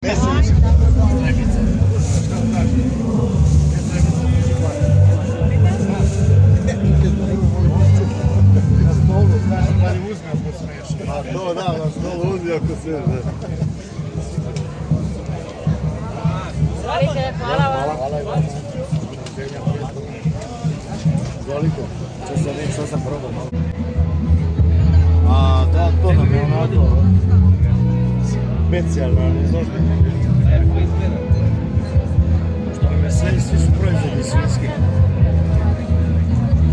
To da, na stolu uzmi ako sve. Izvolite, hvala vam. Izvolite, što sam vidio, što sam probao. A da, to nam je onako specijalno, ne znaš što nam je sve, svi su proizvodi svinjski.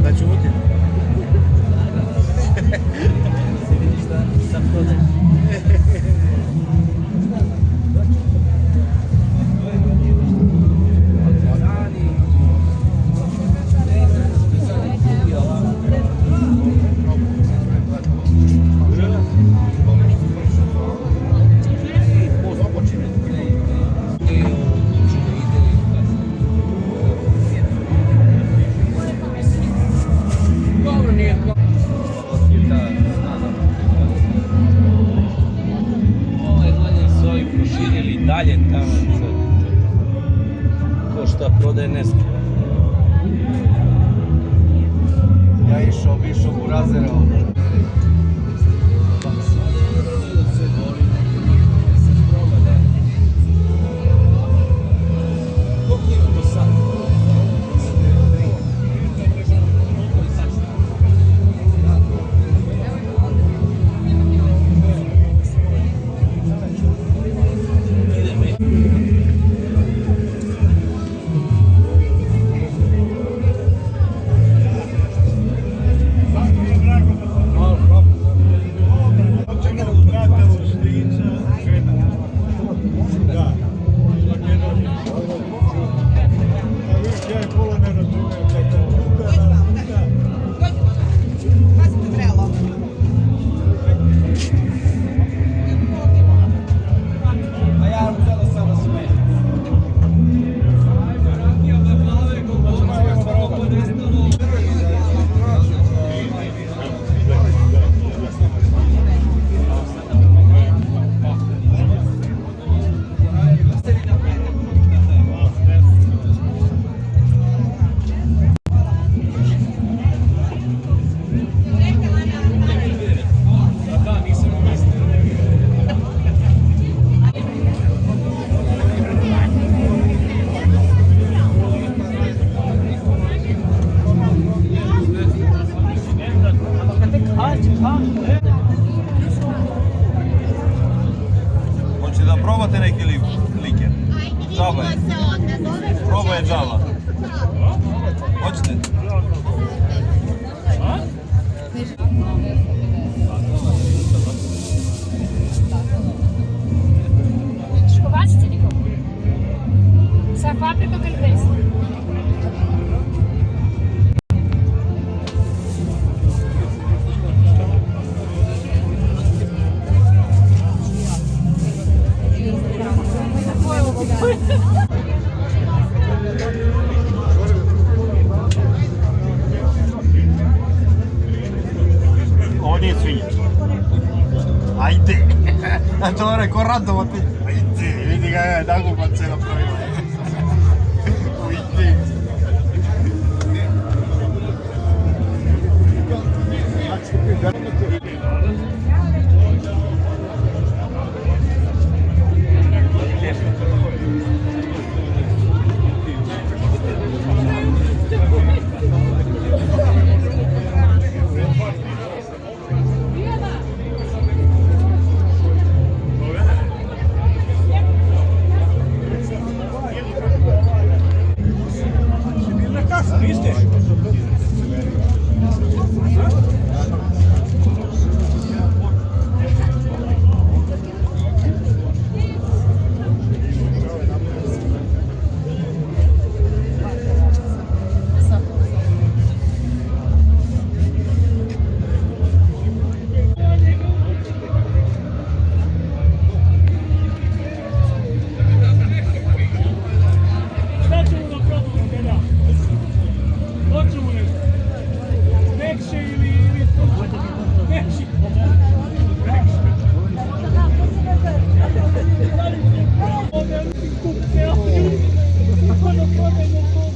Da ću utim. Dalje tamo ko šta prodaje ne znam. Ja išao u razerao. Hoćete da probate neki liker? Džaba je. Proba je džaba. Hoćete? Ćeš baciti nikom? Sa paprikom ili bez? Ovo nije svinja. Ajde! A to je rekao Radova ti. Ajde, vidi ga, nagubat se napravila. Ajde.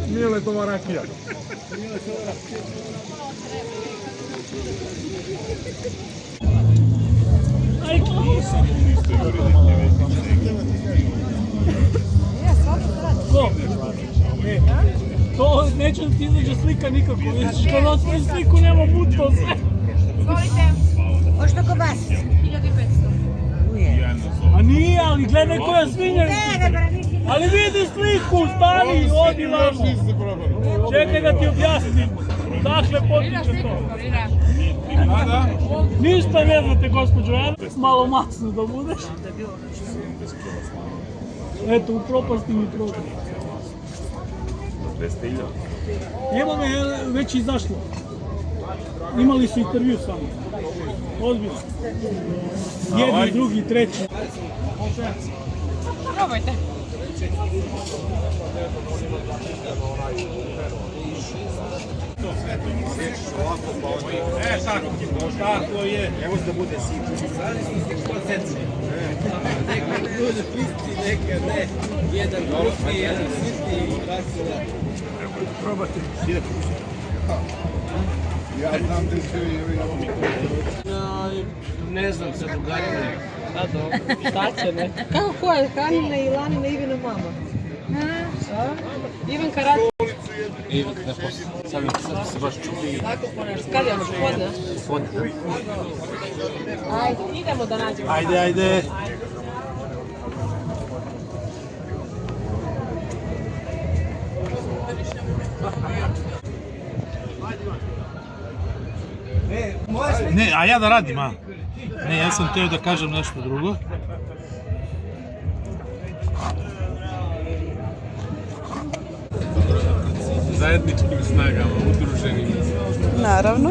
Miletova rakija. To neće da ti izađe slika nikako, vidiš kad ostaje sliku nema mutno sve. Izvolite. Možda kobasice. 1500. A nije, ali gledaj koja svinja. Ali vidi sliku, stani, odi vamo. Čekaj da ti objasnim. Dakle, potiče to. Ništa ne znate, gospođo, malo masno da budeš. Eto, u propasti mi prođe. Evo me, već izašlo. Imali su intervju sa mnom. Ozbiljno. Jedni, drugi, treći. Probajte. Tako je. Evo da bude sigurno. Jedan krupni, jedan sitni, tako da. Probajte. Ja znam da će Ne znam se drugačije. A dobro, šta će ne? Kako ko je? Hanina i Lanina Ivina mama. Ivanka radi. Ivan, ne posle. Sad se baš čuli. Tako ponaš. Kad je ono podne? Podne. Ajde, idemo da nađemo. Ajde, ajde. Ne, a ja da radim, a? Ne, ja sam teo da kažem nešto drugo. zajedničkim snagama, udruženim. Naravno.